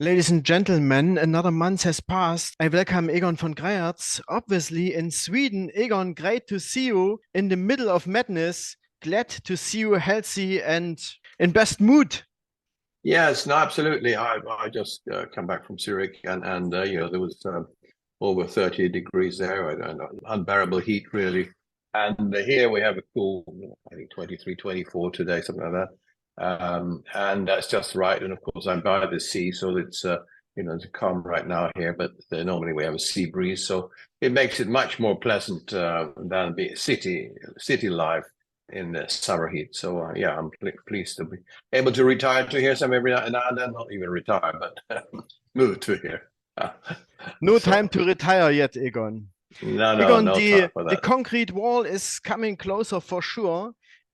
Ladies and gentlemen, another month has passed. I welcome Egon von Greyerz, obviously in Sweden. Egon, great to see you in the middle of madness. Glad to see you healthy and in best mood. Yes, no, absolutely. I just come back from Zurich, and there was over 30 degrees there, and unbearable heat, really. And here we have a cool, I think 23, 24 today, something like that. And that's just right. And of course, I'm by the sea, so it's calm right now here. But normally we have a sea breeze, so it makes it much more pleasant than the city life in the summer heat. So yeah, I'm pleased to be able to retire to here some every now and then, not even retire, but move to here. No time So to retire yet, Egon. Egon, no time for the that. concrete wall is coming closer for sure.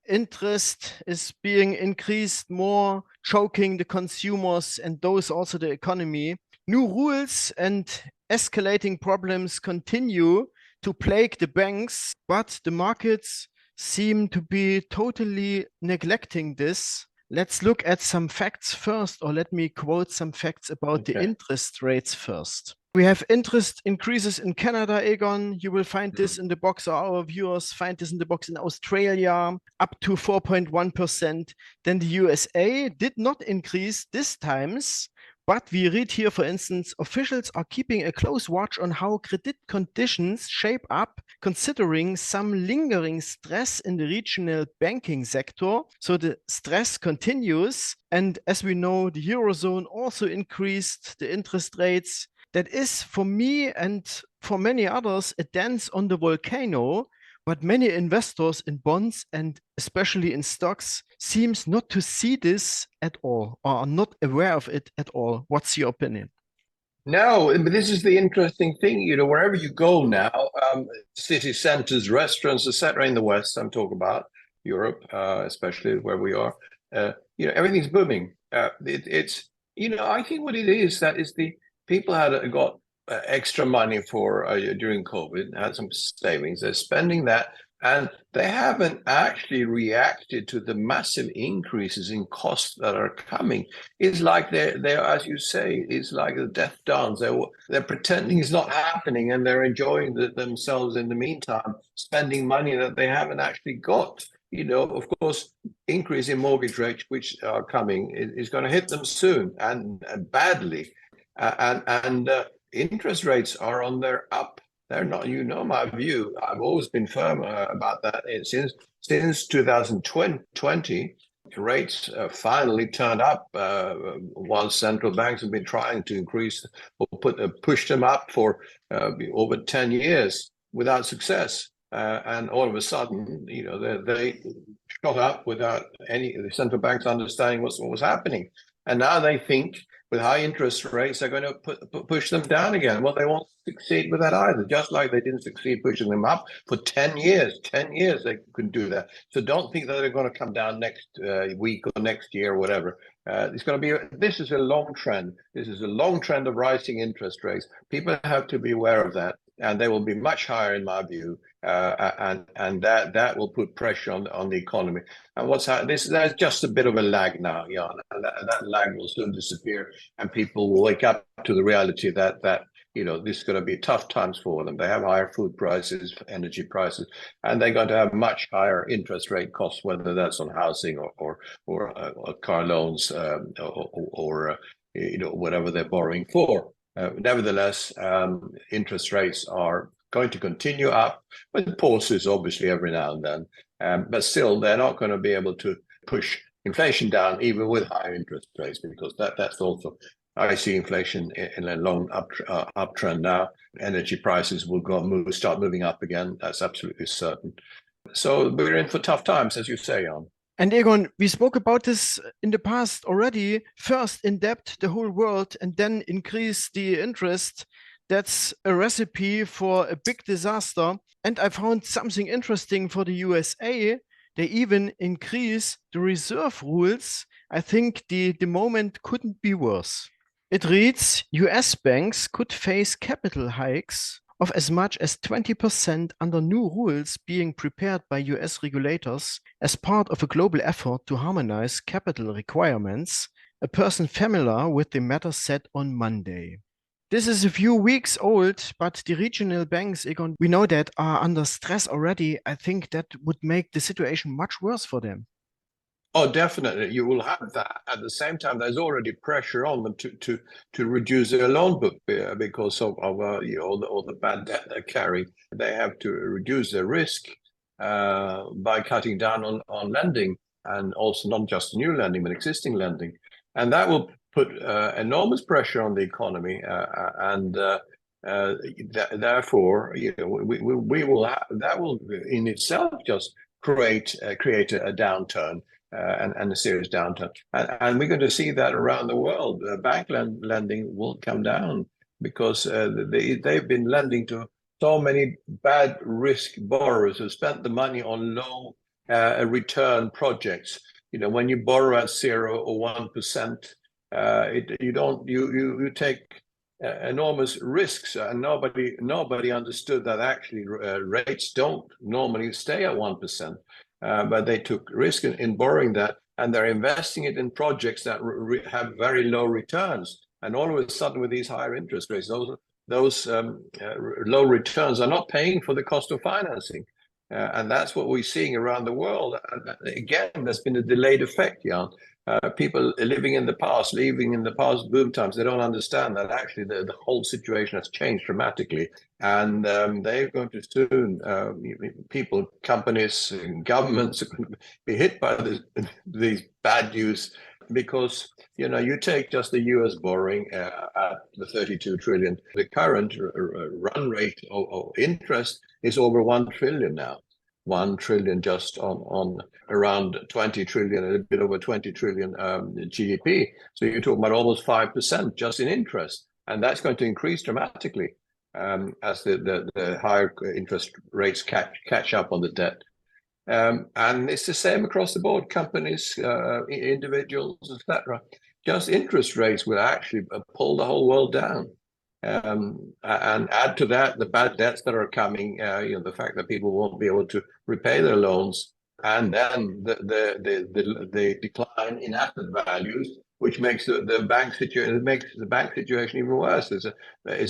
Interest is being increased more, choking the consumers and those also the economy. New rules and escalating problems continue to plague the banks, but the markets seem to be totally neglecting this. Let's look at some facts first, or let me quote some facts about the Okay. interest rates first. We have interest increases in Canada, Egon. You will find this in the box, or our viewers find this in the box in Australia, up to 4.1%. Then the USA did not increase this times, but we read here, for instance, officials are keeping a close watch on how credit conditions shape up, considering some lingering stress in the regional banking sector. So the stress continues. And as we know, the Eurozone also increased the interest rates. That is, for me and for many others, a dance on the volcano. But many investors in bonds and especially in stocks seems not to see this at all or are not aware of it at all. What's your opinion? No, but this is the interesting thing. Wherever you go now, city centers, restaurants, etc. In the West, I'm talking about Europe, especially where we are. Everything's booming. I think what it is that is the people had got extra money for during COVID, had some savings. They're spending that, and they haven't actually reacted to the massive increases in costs that are coming. It's like they're as you say, it's like a death dance. They're pretending it's not happening, and they're enjoying themselves in the meantime, spending money that they haven't actually got. Of course, increase in mortgage rates, which are coming, is going to hit them soon and badly. And interest rates are on their up. They're not. My view. I've always been firm about that. Since 2020, rates finally turned up. While central banks have been trying to increase or push them up for over 10 years without success. And all of a sudden, they shot up without the central banks understanding what was happening. And now they think with high interest rates, they're going to push them down again. Well, they won't succeed with that either, just like they didn't succeed pushing them up for 10 years. 10 years they couldn't do that. So don't think that they're going to come down next week or next year or whatever. This is a long trend. This is a long trend of rising interest rates. People have to be aware of that. And they will be much higher, in my view, and that will put pressure on the economy. And there's just a bit of a lag now, Jan, and that lag will soon disappear, and people will wake up to the reality that this is going to be tough times for them. They have higher food prices, energy prices, and they're going to have much higher interest rate costs, whether that's on housing or car loans or whatever they're borrowing for. Nevertheless, interest rates are going to continue up, with pauses obviously every now and then. But still, they're not going to be able to push inflation down even with higher interest rates, because that's also, I see inflation in a long uptrend now. Energy prices will start moving up again. That's absolutely certain. So we're in for tough times, as you say, Jan. And Egon, we spoke about this in the past already. First, in depth the whole world, and then increase the interest. That's a recipe for a big disaster. And I found something interesting for the USA. They even increase the reserve rules. I think the moment couldn't be worse. It reads, US banks could face capital hikes of as much as 20% under new rules being prepared by US regulators as part of a global effort to harmonize capital requirements. a person familiar with the matter said on Monday. This is a few weeks old, but the regional banks, Egon, we know that are under stress already. I think that would make the situation much worse for them. Oh, definitely. You will have that. At the same time, there's already pressure on them to reduce their loan book because of all the bad debt they carry. They have to reduce their risk by cutting down on lending, and also not just new lending, but existing lending. And that will put enormous pressure on the economy, and therefore, we will that will in itself just create a downturn. And a serious downturn. And we're going to see that around the world. Bank lending will come down because they've been lending to so many bad risk borrowers who spent the money on low return projects. When you borrow at 0 or 1%, you take enormous risks, and nobody understood that actually rates don't normally stay at 1%. But they took risk in borrowing that, and they're investing it in projects that have very low returns. And all of a sudden, with these higher interest rates, those low returns are not paying for the cost of financing. And that's what we're seeing around the world. And again, there's been a delayed effect, Jan. People living in the past boom times, they don't understand that actually the whole situation has changed dramatically. And they're going to soon, people, companies, and governments are going to be hit by these bad news, because you take just the US borrowing at the 32 trillion. The current run rate of interest is over 1 trillion now. 1 trillion just on around 20 trillion, a bit over 20 trillion GDP. So you're talking about almost 5% just in interest. And that's going to increase dramatically as the higher interest rates catch up on the debt. And it's the same across the board, companies, individuals, etc. Just interest rates will actually pull the whole world down. And add to that the bad debts that are coming, the fact that people won't be able to repay their loans, and then the decline in asset values, which makes the bank situation even worse. It's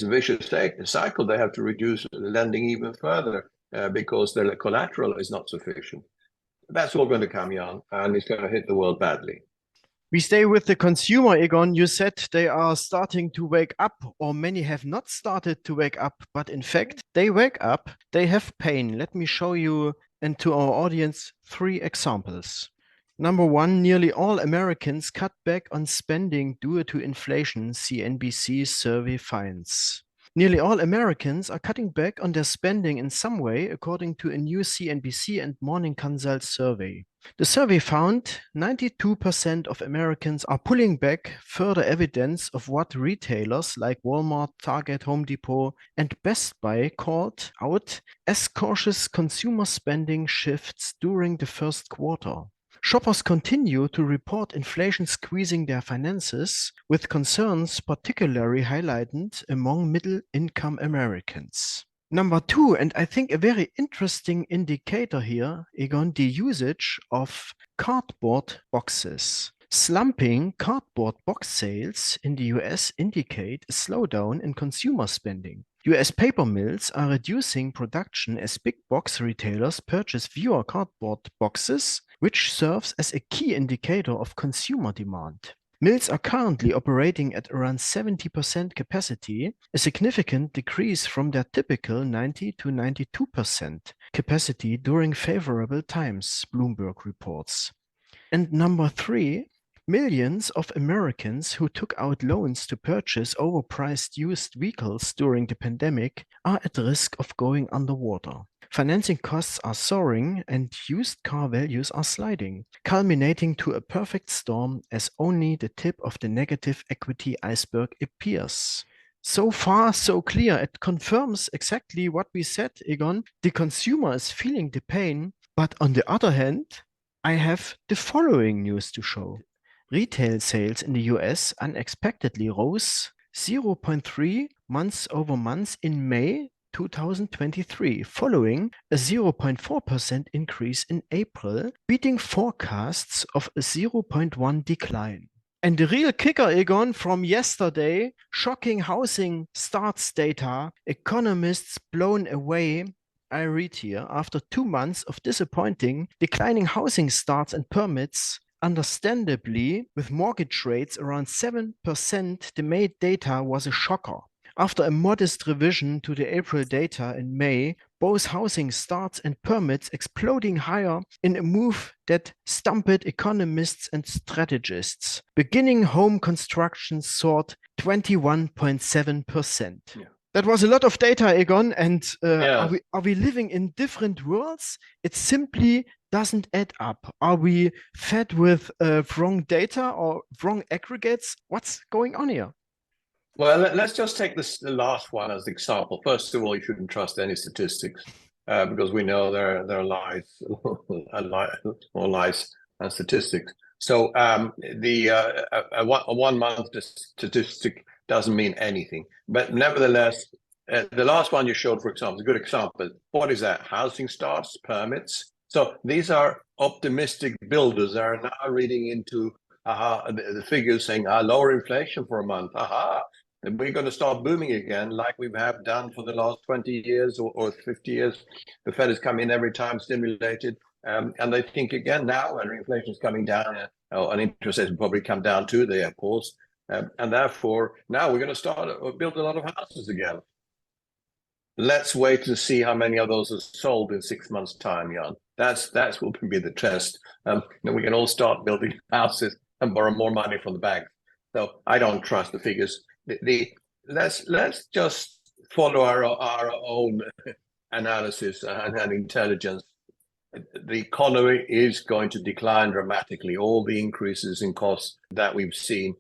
a vicious cycle. They have to reduce lending even further because their collateral is not sufficient. That's all going to come, Jan, and it's going to hit the world badly. We stay with the consumer, Egon. You said they are starting to wake up, or many have not started to wake up, but in fact, they wake up, they have pain. Let me show you and to our audience 3 examples. Number 1, nearly all Americans cut back on spending due to inflation, CNBC survey finds. Nearly all Americans are cutting back on their spending in some way, according to a new CNBC and Morning Consult survey. The survey found 92% of Americans are pulling back, further evidence of what retailers like Walmart, Target, Home Depot, and Best Buy called out as cautious consumer spending shifts during the first quarter. Shoppers continue to report inflation squeezing their finances, with concerns particularly highlighted among middle-income Americans. Number 2, and I think a very interesting indicator here, Egon, the usage of cardboard boxes. Slumping cardboard box sales in the US indicate a slowdown in consumer spending. US paper mills are reducing production as big box retailers purchase fewer cardboard boxes, which serves as a key indicator of consumer demand. Mills are currently operating at around 70% capacity, a significant decrease from their typical 90 to 92% capacity during favorable times, Bloomberg reports. And number 3, millions of Americans who took out loans to purchase overpriced used vehicles during the pandemic are at risk of going underwater. Financing costs are soaring and used car values are sliding, culminating to a perfect storm as only the tip of the negative equity iceberg appears. So far, so clear. It confirms exactly what we said, Egon. The consumer is feeling the pain, but on the other hand, I have the following news to show. Retail sales in the US unexpectedly rose 0.3 months over month in May 2023, following a 0.4% increase in April, beating forecasts of a 0.1 decline. And the real kicker, Egon, from yesterday, shocking housing starts data, economists blown away. I read here, after 2 months of disappointing, declining housing starts and permits, understandably, with mortgage rates around 7%, the May data was a shocker. After a modest revision to the April data in May, both housing starts and permits exploding higher in a move that stumped economists and strategists. Beginning home construction soared 21.7%. Yeah. That was a lot of data, Egon, and are we living in different worlds? It simply doesn't add up. Are we fed with wrong data or wrong aggregates? What's going on here? Well, let's just take the last one as an example. First of all, you shouldn't trust any statistics because we know there are lies, or lies and statistics. So a 1 month statistic doesn't mean anything. But nevertheless, the last one you showed, for example, is a good example. What is that? Housing starts, permits. So these are optimistic builders that are now reading into the figures saying lower inflation for a month. And we're going to start booming again like we have done for the last 20 years or 50 years. The Fed has come in every time stimulated. And they think again now when inflation is coming down, and interest rates will probably come down too, they have paused. And therefore, now we're going to start build a lot of houses again. Let's wait to see how many of those are sold in 6 months' time, Jan. That's what will be the test. Then we can all start building houses and borrow more money from the bank. So I don't trust the figures. Let's just follow our own analysis and intelligence. The economy is going to decline dramatically. All the increases in costs that we've seen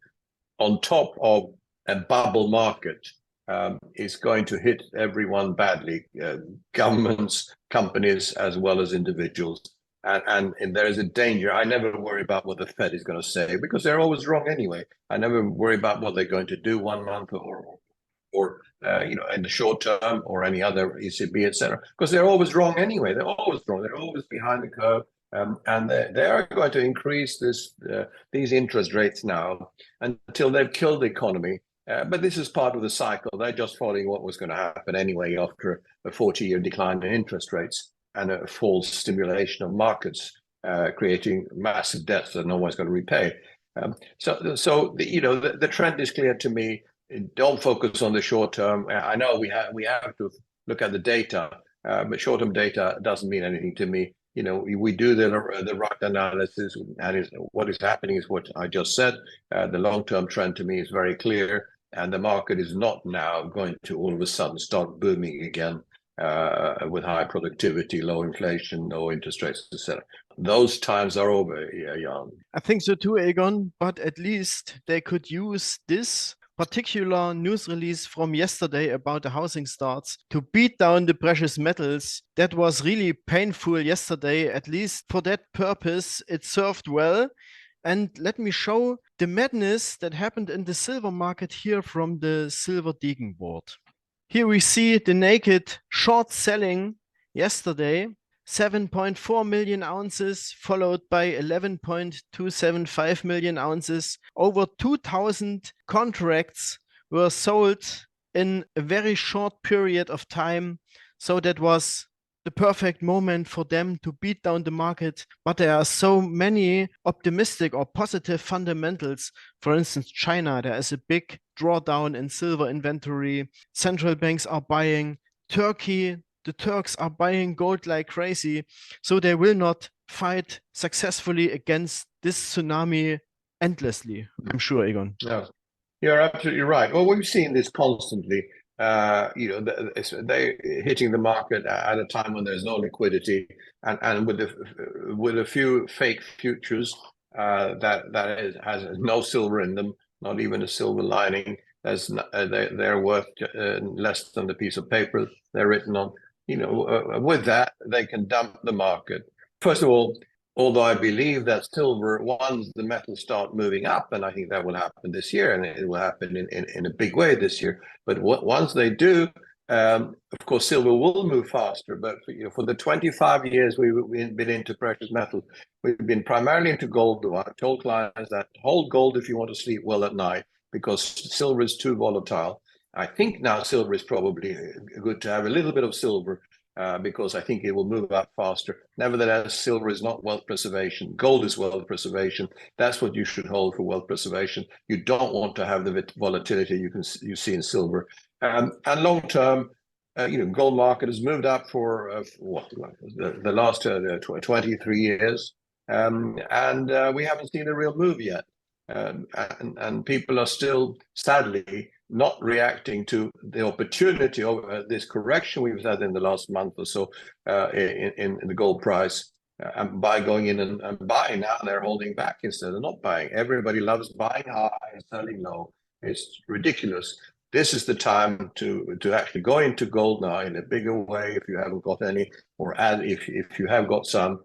on top of a bubble market is going to hit everyone badly, governments, companies, as well as individuals. And there is a danger. I never worry about what the Fed is going to say because they're always wrong anyway. I never worry about what they're going to do 1 month or in the short term or any other ECB, etc. Because they're always wrong anyway. They're always wrong. They're always behind the curve, and they are going to increase these interest rates now until they've killed the economy. But this is part of the cycle. They're just following what was going to happen anyway after a 40-year decline in interest rates and a false stimulation of markets, creating massive debts that no one's going to repay. So the trend is clear to me. Don't focus on the short term. I know we have to look at the data, but short-term data doesn't mean anything to me. We do the right analysis, and what is happening is what I just said. The long-term trend to me is very clear, and the market is not now going to all of a sudden start booming again with high productivity, low inflation, no interest rates, etc. Those times are over, Jan. I think so too, Egon, but at least they could use this particular news release from yesterday about the housing starts to beat down the precious metals. That was really painful yesterday. At least for that purpose, it served well. And let me show the madness that happened in the silver market here from the silver Degen board. Here we see the naked short selling yesterday, 7.4 million ounces, followed by 11.275 million ounces. Over 2,000 contracts were sold in a very short period of time. So that was the perfect moment for them to beat down the market. But there are so many optimistic or positive fundamentals. For instance, China, there is a big drawdown in silver inventory. Central banks are buying. Turkey, the Turks are buying gold like crazy. So they will not fight successfully against this tsunami endlessly, I'm sure, Egon. No, you're absolutely right. Well, we've seen this constantly. They hitting the market at a time when there's no liquidity, and with a few fake futures that has no silver in them, not even a silver lining. They're worth less than the piece of paper they're written on. With that, they can dump the market. First of all, although I believe that silver, once the metals start moving up, and I think that will happen this year, and it will happen in a big way this year. But once they do, Of course, silver will move faster, but for the 25 years we've been into precious metals, we've been primarily into gold. I've told clients that hold gold if you want to sleep well at night, because silver is too volatile. I think now silver is probably good to have a little bit of silver, because I think it will move up faster. Nevertheless, silver is not wealth preservation. Gold is wealth preservation. That's what you should hold for wealth preservation. You don't want to have the volatility you see in silver. And long term, gold market has moved up for the last 23 years, and we haven't seen a real move yet. And people are still, sadly, not reacting to the opportunity of this correction we've had in the last month or so in the gold price. And by going in and buying now, they're holding back instead of not buying. Everybody loves buying high and selling low. It's ridiculous. This is the time to actually go into gold now in a bigger way if you haven't got any, or add if you have got some,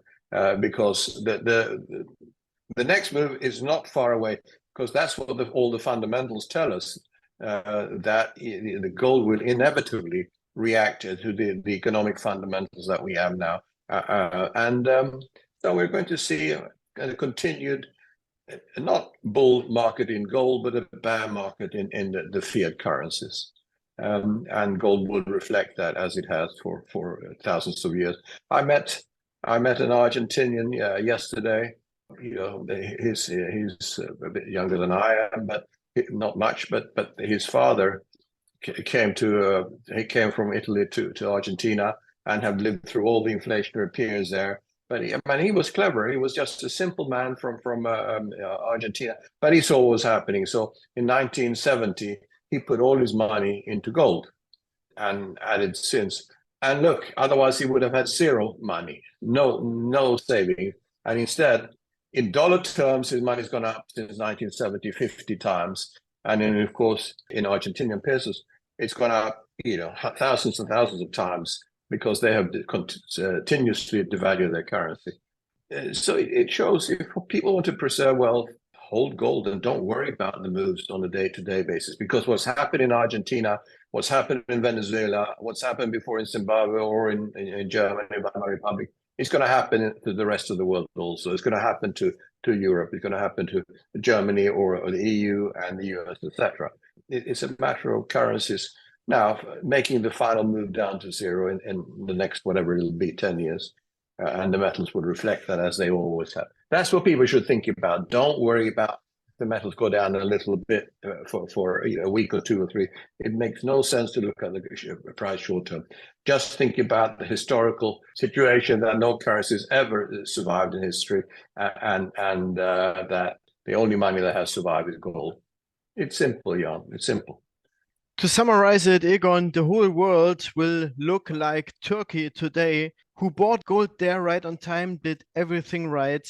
because the next move is not far away, because that's what all the fundamentals tell us, that the gold will inevitably react to the economic fundamentals that we have now. So we're going to see a continued, not bull market in gold, but a bear market in the fiat currencies. And gold would reflect that, as it has for thousands of years. I met an Argentinian yesterday. He's a bit younger than I am, but not much. But his father came from Italy to Argentina and have lived through all the inflationary periods there. But he was clever. He was just a simple man from Argentina, but he saw what was happening. So in 1970, he put all his money into gold and added since. And look, otherwise he would have had zero money, no savings. And instead, in dollar terms, his money's gone up since 1970, 50 times. And then, of course, in Argentinian pesos, it's gone up, thousands and thousands of times, because they have continuously devalued their currency. So it shows, if people want to preserve wealth, hold gold and don't worry about the moves on a day-to-day basis, because what's happened in Argentina, what's happened in Venezuela, what's happened before in Zimbabwe or in Germany, Weimar Republic, it's going to happen to the rest of the world also. It's going to happen to Europe. It's going to happen to Germany or the EU and the US, etc. It's a matter of currencies now making the final move down to zero in the next, whatever it'll be, 10 years. And the metals would reflect that, as they always have. That's what people should think about. Don't worry about the metals go down a little bit for a week or two or three. It makes no sense to look at the price short term. Just think about the historical situation that no currencies ever survived in history, and that the only money that has survived is gold. It's simple, Jan. It's simple. To summarize it, Egon, the whole world will look like Turkey today, who bought gold there right on time, did everything right.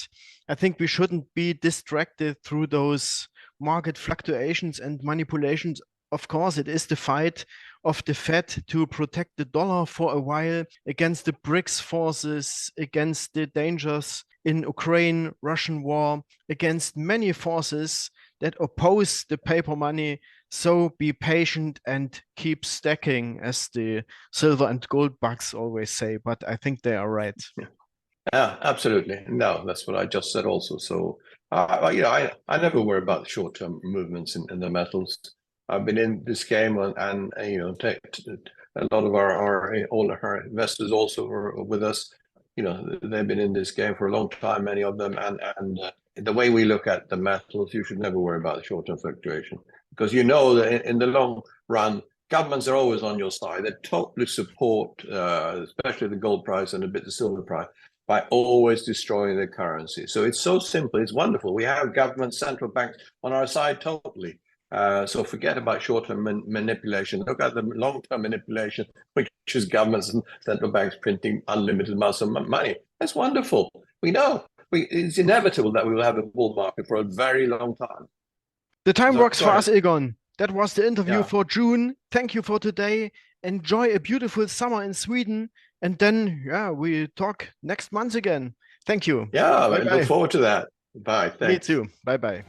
I think we shouldn't be distracted through those market fluctuations and manipulations. Of course, it is the fight of the Fed to protect the dollar for a while against the BRICS forces, against the dangers in Ukraine, Russian war, against many forces that oppose the paper money. So be patient and keep stacking, as the silver and gold bugs always say, but I think they are right. Yeah, absolutely. No, that's what I just said also. So, I never worry about the short-term movements in the metals. I've been in this game, and a lot of all our investors also are with us. They've been in this game for a long time, many of them, and the way we look at the metals, you should never worry about the short-term fluctuation, because that in the long run, governments are always on your side. They totally support, especially the gold price and a bit the silver price, by always destroying the currency. So it's so simple. It's wonderful. We have governments, central banks on our side totally. So forget about short-term manipulation. Look at the long-term manipulation, which is governments and central banks printing unlimited amounts of money. That's wonderful. We know. It's inevitable that we will have a bull market for a very long time. The time works for us, Egon. That was the interview for June. Thank you for today. Enjoy a beautiful summer in Sweden. And then, we talk next month again. Thank you. Yeah, I look forward to that. Bye. Thanks. Me too. Bye-bye.